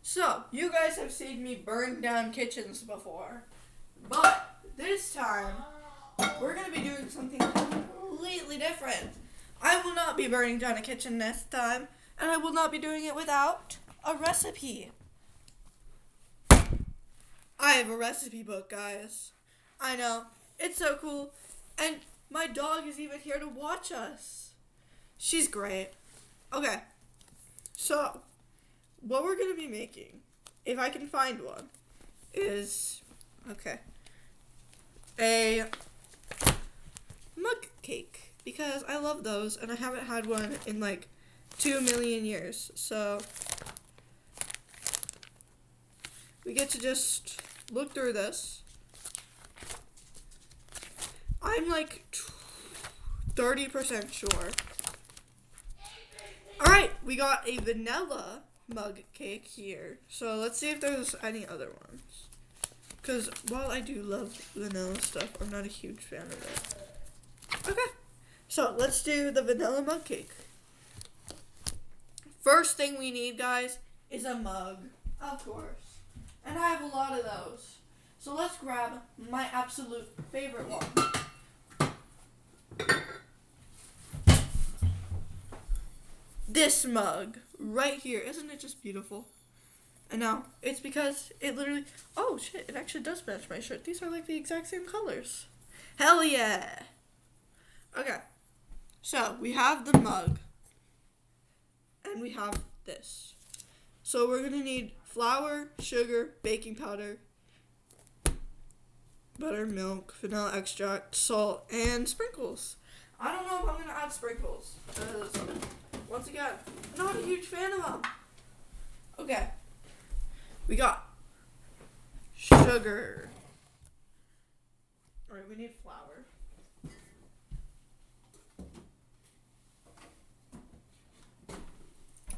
So, you guys have seen me burn down kitchens before, but this time, we're going to be doing something completely different. I will not be burning down a kitchen this time, and I will not be doing it without a recipe. I have a recipe book, guys. I know, it's so cool, and my dog is even here to watch us. She's great. Okay, so what we're going to be making, if I can find one, is, a mug cake, because I love those, and I haven't had one in like 2 million years, so we get to just look through this. I'm like 30% sure. Alright, we got a vanilla mug cake here. So let's see if there's any other ones. Because while I do love vanilla stuff, I'm not a huge fan of it. Okay, so let's do the vanilla mug cake. First thing we need, guys, is a mug, of course. And I have a lot of those. So let's grab my absolute favorite one. This mug right here. Isn't it just beautiful? And now, it's because it literally, oh shit, it actually does match my shirt. These are like the exact same colors. Hell yeah. Okay, so we have the mug, and we have this. So we're gonna need flour, sugar, baking powder, butter, milk, vanilla extract, salt, and sprinkles. I don't know if I'm gonna add sprinkles, because once again, I'm not a huge fan of them. Okay, we got sugar. Alright, we need flour.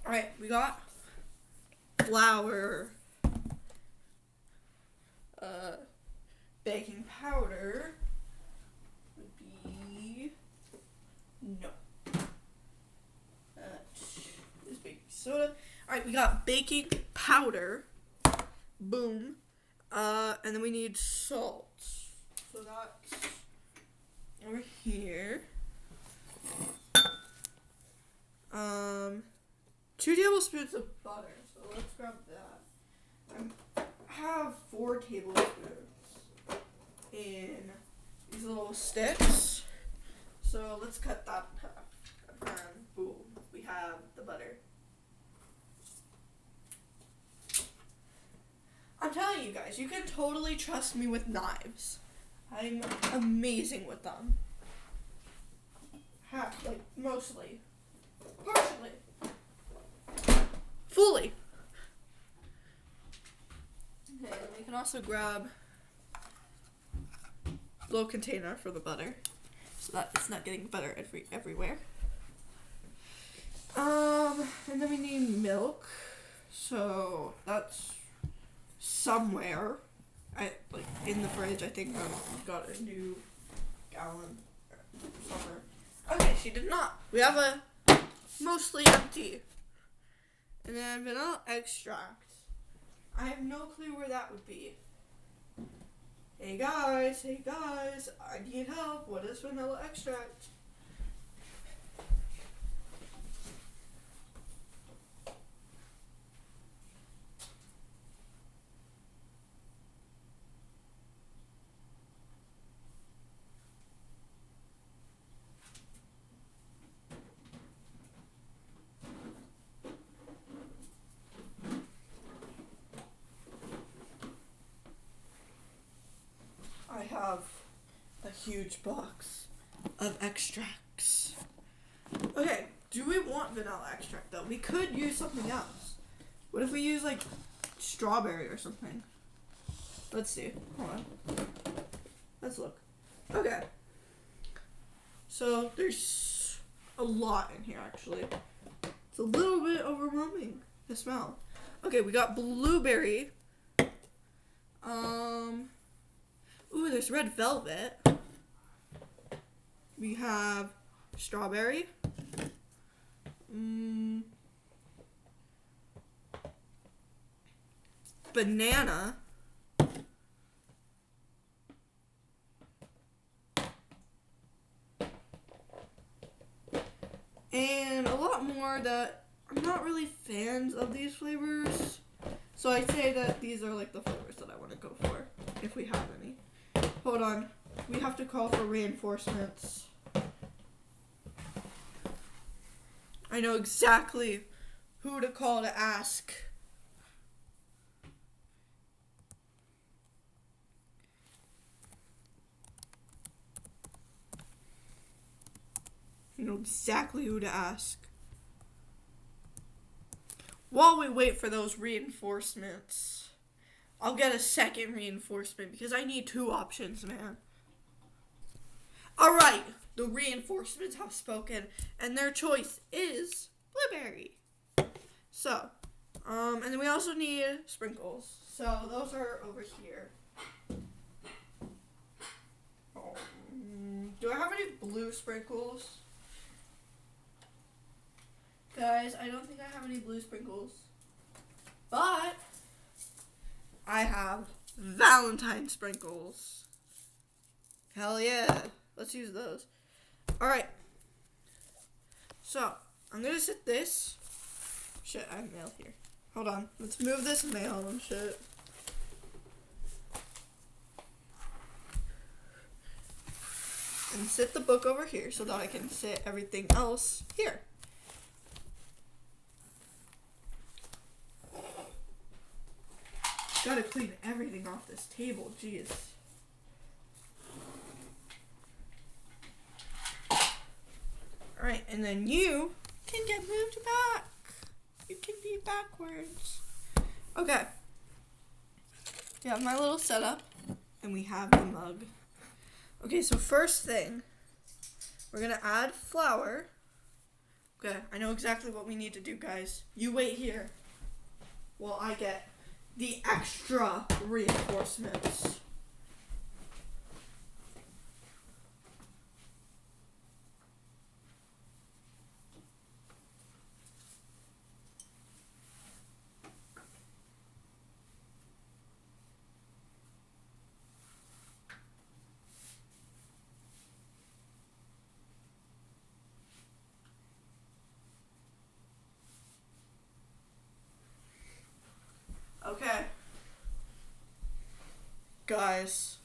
Alright, we got flour. Baking powder would be no. Is baking soda. Alright, we got baking powder. Boom. And then we need salt. So that's over here. 2 tablespoons of butter. So let's grab that. I have 4 tablespoons in these little sticks. So let's cut that in half. And boom, we have the butter. I'm telling you guys, you can totally trust me with knives. I'm amazing with them. Half, like, mostly. Partially. Fully. Okay, and we can also grab a little container for the butter, so that it's not getting butter everywhere. And then we need milk. So that's somewhere. In the fridge. I think I've got a new gallon somewhere. Okay, she did not. We have a mostly empty. And then vanilla extract. I have no clue where that would be. Hey guys, I need help. What is vanilla extract? I have a huge box of extracts. Okay, do we want vanilla extract though? We could use something else. What if we use like strawberry or something? Let's see. Hold on. Let's look. Okay. So there's a lot in here actually. It's a little bit overwhelming, the smell. Okay, we got blueberry. Ooh, there's red velvet. We have strawberry. banana, and a lot more that I'm not really fans of these flavors. So I'd say that these are like the flavors that I want to go for, if we have any. Hold on. We have to call for reinforcements. I know exactly who to call to ask. I know exactly who to ask. While we wait for those reinforcements, I'll get a second reinforcement because I need 2 options, man. Alright, the reinforcements have spoken, and their choice is blueberry. So, and then we also need sprinkles. So those are over here. Do I have any blue sprinkles? Guys, I don't think I have any blue sprinkles. But I have Valentine sprinkles. Hell yeah. Let's use those. Alright. So, I'm gonna set this. Shit, I have mail here. Hold on. Let's move this mail and shit. And sit the book over here so that I can sit everything else here. Gotta clean everything off this table, jeez. Alright, and then you can get moved back. You can be backwards. Okay. We have my little setup, and we have the mug. Okay, so first thing, we're gonna add flour. Okay, I know exactly what we need to do, guys. You wait here while I get the extra reinforcements. Okay. Guys,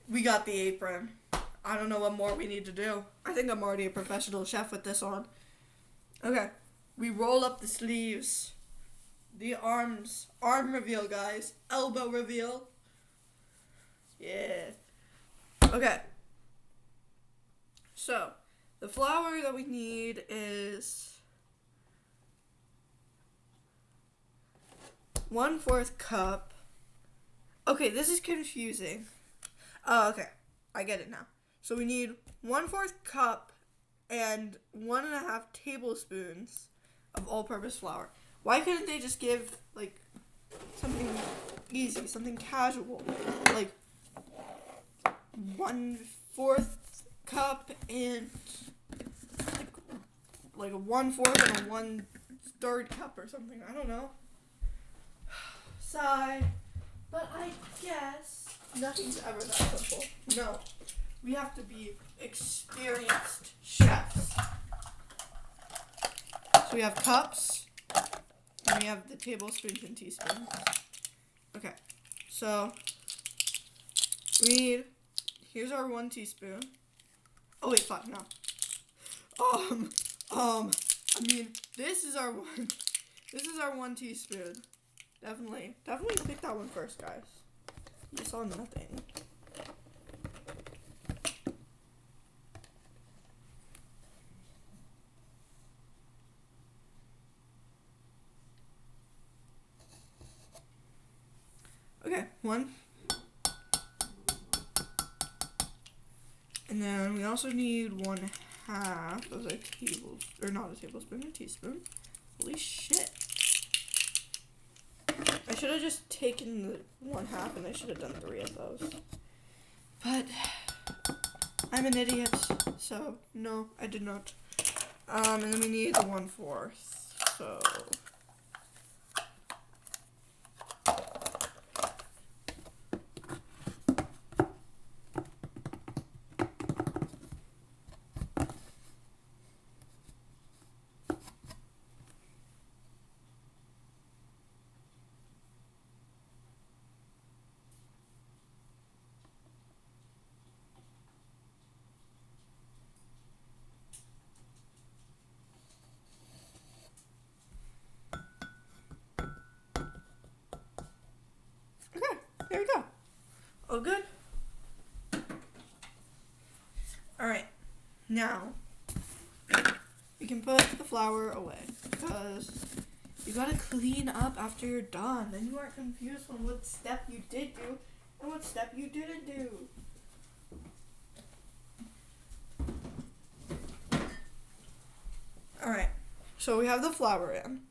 we got the apron. I don't know what more we need to do. I think I'm already a professional chef with this on. Okay. We roll up the sleeves. The arms. Arm reveal, guys. Elbow reveal. Yeah. Okay. So, the flour that we need is 1/4 cup. Okay, this is confusing. Oh, okay. I get it now. So we need 1/4 cup and 1.5 tablespoons of all-purpose flour. Why couldn't they just give, like, something easy, something casual? Like, 1/4 cup and, like a 1/4 and a 1/3 cup or something. I don't know. Sigh. But I guess nothing's ever that simple. No. We have to be experienced chefs. So we have cups. And we have the tablespoons and teaspoons. Okay. So we need, here's our 1 teaspoon. Oh wait, fuck, no. I mean, this is our 1 teaspoon. Definitely pick that one first, guys. You saw nothing. Okay, 1. And then we also need 1/2 of a tablespoon, a teaspoon. Holy shit. I should have just taken the 1/2 and I should have done 3 of those. But I'm an idiot, so no, I did not. And then we need the 1/4. So Now, you can put the flour away because you gotta clean up after you're done. Then you aren't confused on what step you did do and what step you didn't do. Alright, so we have the flour in.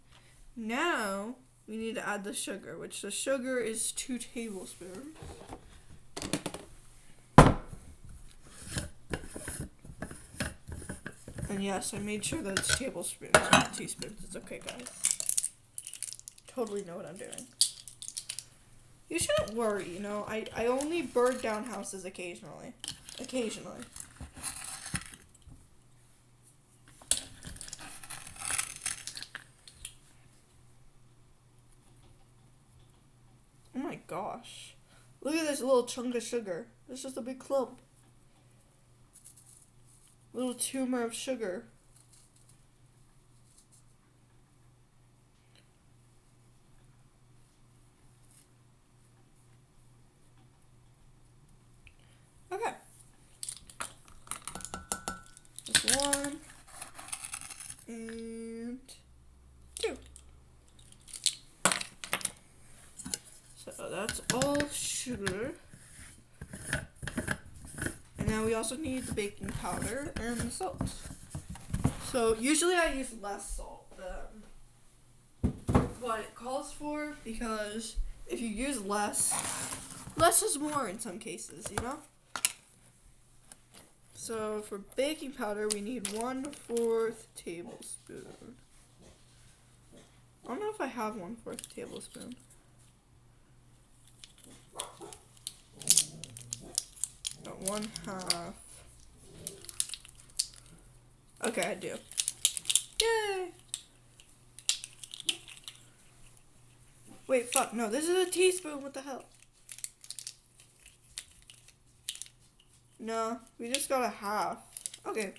Now, we need to add the sugar, which the sugar is 2 tablespoons. And yes, I made sure that it's tablespoons, not teaspoons. It's okay, guys. Totally know what I'm doing. You shouldn't worry, you know. I only burn down houses occasionally. Occasionally. Oh my gosh. Look at this little chunk of sugar. It's just a big clump. Little tumor of sugar. Okay. Just 1 and 2. So that's all sugar. And now we also need the baking powder and the salt. So usually I use less salt than what it calls for because if you use less is more in some cases, you know? So for baking powder we need 1/4 tablespoon. I don't know if I have 1/4 tablespoon. Got 1/2. Okay, I do. Yay! Wait, fuck, no, this is a teaspoon, what the hell? No, we just got a half. Okay,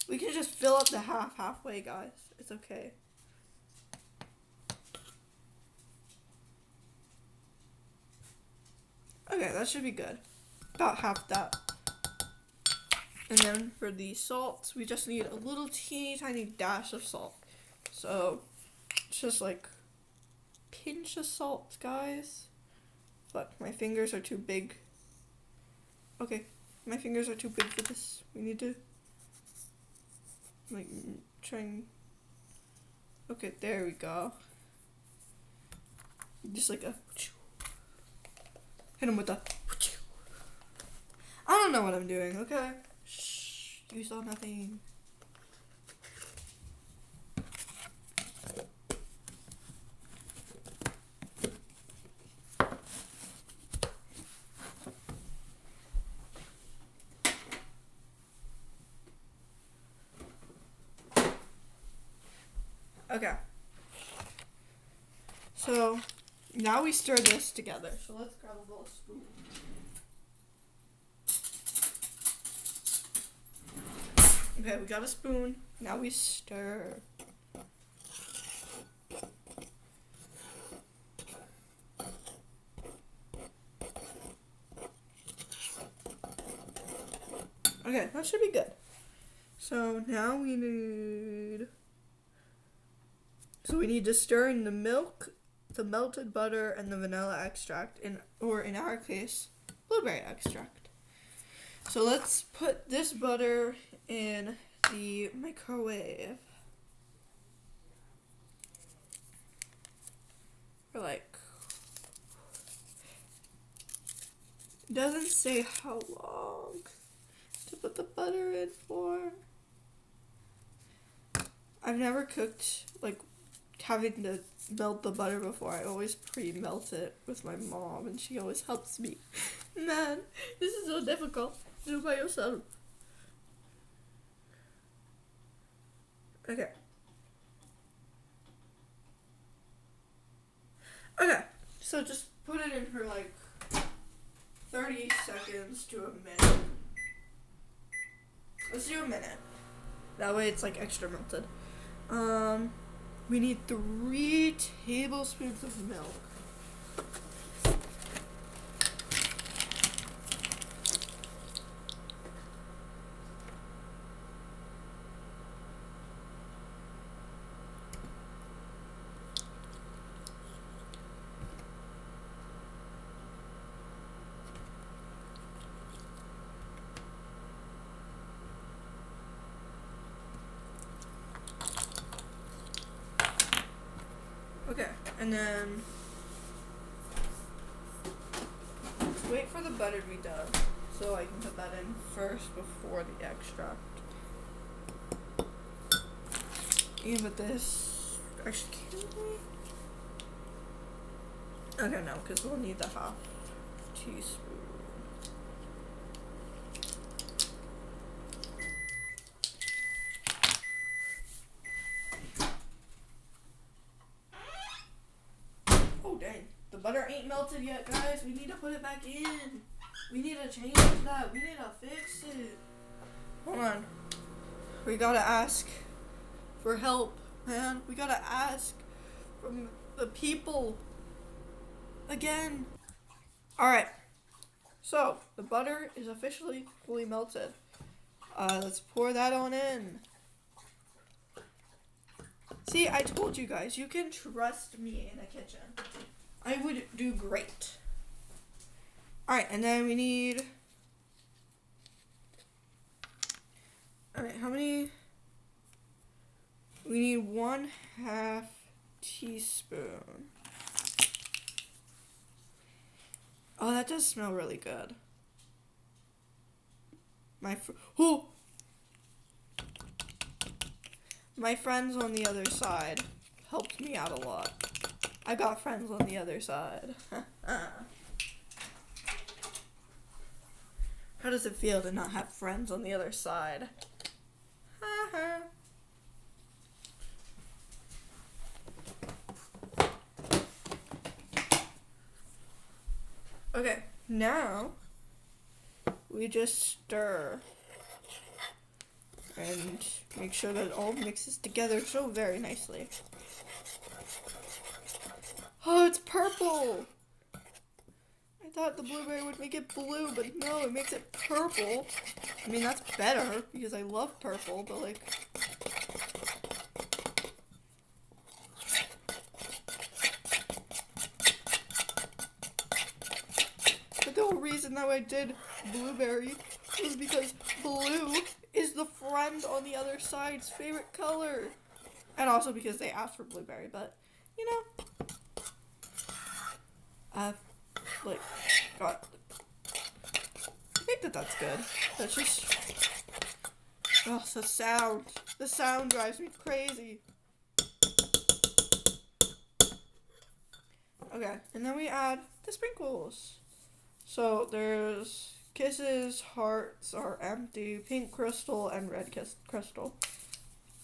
we can just fill up the halfway, guys. It's okay. Okay, that should be good. About half that. And then for the salt, we just need a little teeny tiny dash of salt. So, it's just like pinch of salt, guys. But my fingers are too big. Okay, my fingers are too big for this. We need to like try and okay, there we go. Just like a hit him with a I don't know what I'm doing, okay? Shh, you saw nothing. Okay. So, now we stir this together. So let's grab a little spoon. Okay, we got a spoon. Now we stir. Okay, that should be good. So now we need to stir in the milk, the melted butter, and the vanilla extract, or in our case, blueberry extract. So let's put this butter in the microwave for like, it doesn't say how long to put the butter in for. I've never cooked like having to melt the butter before. I always pre-melt it with my mom and she always helps me. Man, this is so difficult. Do it by yourself. Okay. Okay, so just put it in for like 30 seconds to a minute. Let's do a minute. That way it's like extra melted. We need 3 tablespoons of milk. And then let's wait for the butter to be done so I can put that in first before the extract. You can put this. Actually, can we? Okay, no, because we'll need the half teaspoon. Oh, dang. The butter ain't melted yet, guys. We need to put it back in. We need to change that. We need to fix it. Hold on. We gotta ask for help, man. We gotta ask from the people again. Alright. So, the butter is officially fully melted. Let's pour that on in. See, I told you guys, you can trust me in the kitchen. I would do great. Alright, and then we need... Alright, how many? We need 1/2 teaspoon. Oh, that does smell really good. My friends on the other side helped me out a lot. I got friends on the other side. How does it feel to not have friends on the other side? Okay, now we just stir and make sure that it all mixes together so very nicely. Oh, it's purple! I thought the blueberry would make it blue, but no, it makes it purple. I mean, that's better because I love purple, but like... But the whole reason that I did blueberry was because blue is the friend on the other side's favorite color. And also because they asked for blueberry, but, you know... like, got... I think that's good. That's just... Oh, the sound. The sound drives me crazy. Okay, and then we add the sprinkles. So, there's kisses, hearts are empty, pink crystal, and red crystal.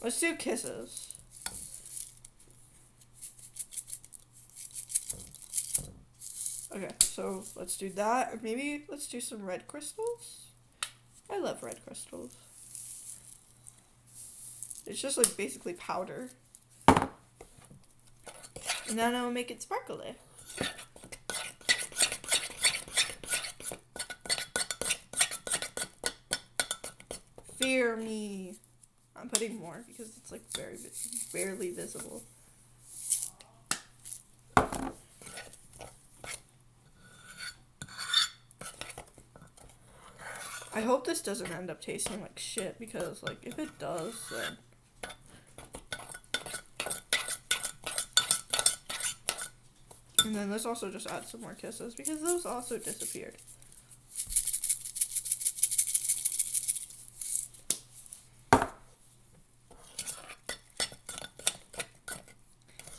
Let's do kisses. Okay, so let's do that. Or maybe let's do some red crystals. I love red crystals. It's just like basically powder. And then I'll make it sparkly. Fear me. I'm putting more because it's like barely visible. I hope this doesn't end up tasting like shit because, like, if it does, then... And then let's also just add some more kisses because those also disappeared. It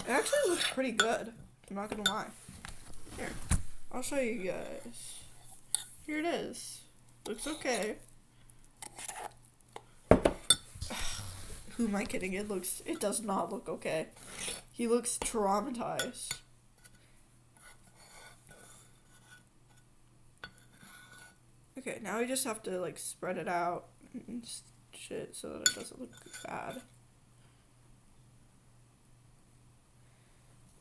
actually looks pretty good. I'm not gonna lie. Here, I'll show you guys. Here it is. Looks okay. Who am I kidding? It does not look okay. He looks traumatized. Okay, now we just have to like spread it out and shit so that it doesn't look bad.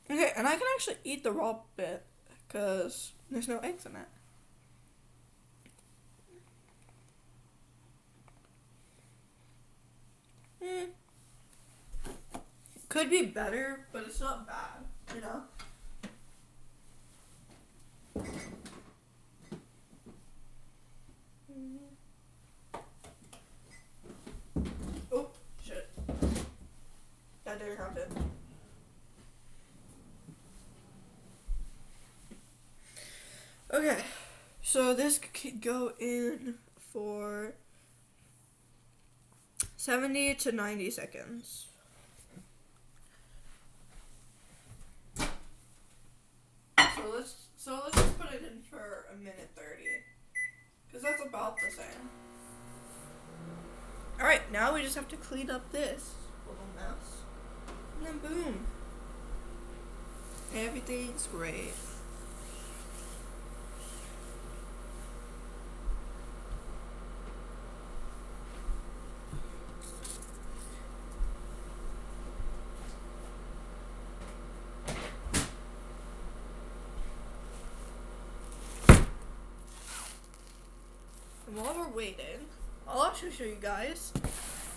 Okay, and I can actually eat the raw bit because there's no eggs in it. Could be better, but it's not bad, you know? Oh, shit. That didn't happen. Okay, so this could go in for 70 to 90 seconds. So let's just put it in for a minute 30, because that's about the same. All right, now we just have to clean up this little mess, and then boom, everything's great. And while we're waiting, I'll actually show you guys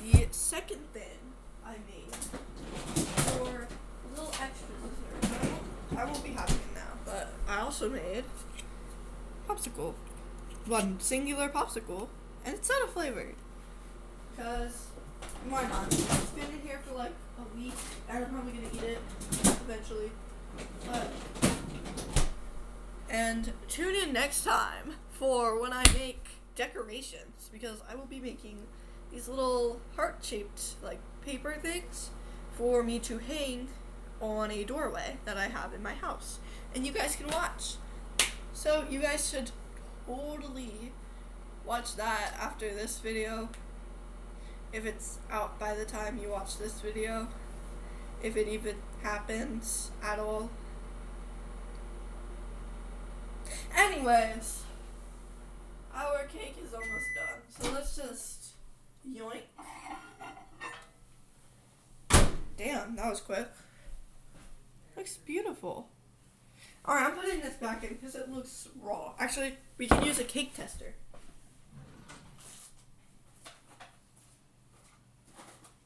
the second thing I made for a little extra dessert. I won't be having it now, but I also made popsicle. One singular popsicle, and it's not flavored. Because, why not? It's been in here for like a week, and I'm probably going to eat it eventually. And tune in next time for when I make decorations, because I will be making these little heart-shaped like paper things for me to hang on a doorway that I have in my house, and you guys can watch. So you guys should totally watch that after this video, if it's out by the time you watch this video, if it even happens at all. Anyways, our cake is almost done, so let's just yoink. Damn, that was quick. Looks beautiful. Alright, I'm putting this back in because it looks raw. Actually, we can use a cake tester.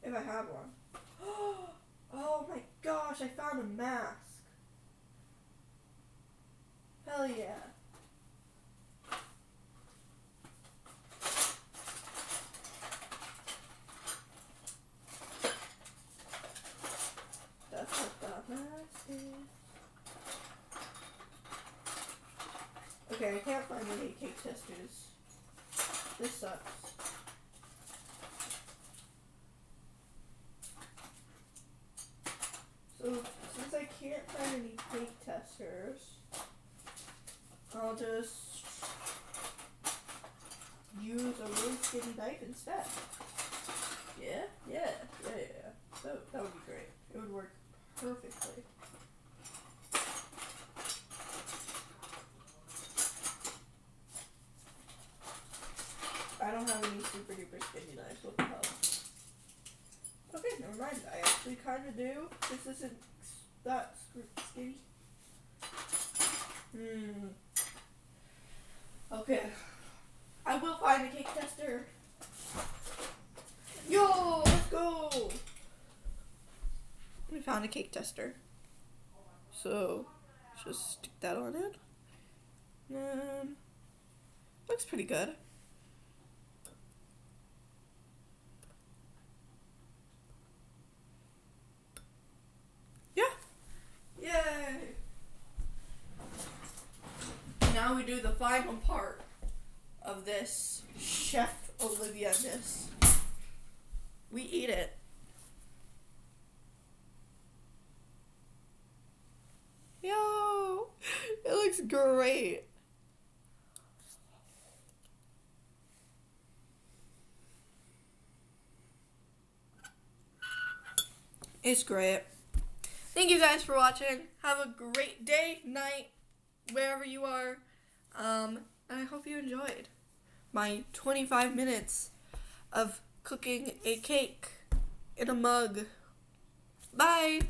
If I have one. Oh my gosh, I found a mask. Hell yeah. That's what that mask is. Okay, I can't find any cake testers. This sucks. So, since I can't find any cake testers, I'll just use a really skinny knife instead. Yeah. That would be great. It would work perfectly. I don't have any super duper skinny knives. What the hell? Okay, never mind. I actually kind of do. This isn't that skinny. Okay. I will find a cake tester. Yo, let's go. We found a cake tester. So, just stick that on it. And looks pretty good. Yeah. Yay. Now we do the final part of this Chef Olivia-ness. We eat it. Yo, it looks great. It's great. Thank you guys for watching. Have a great day, night, wherever you are. And I hope you enjoyed my 25 minutes of cooking a cake in a mug. Bye.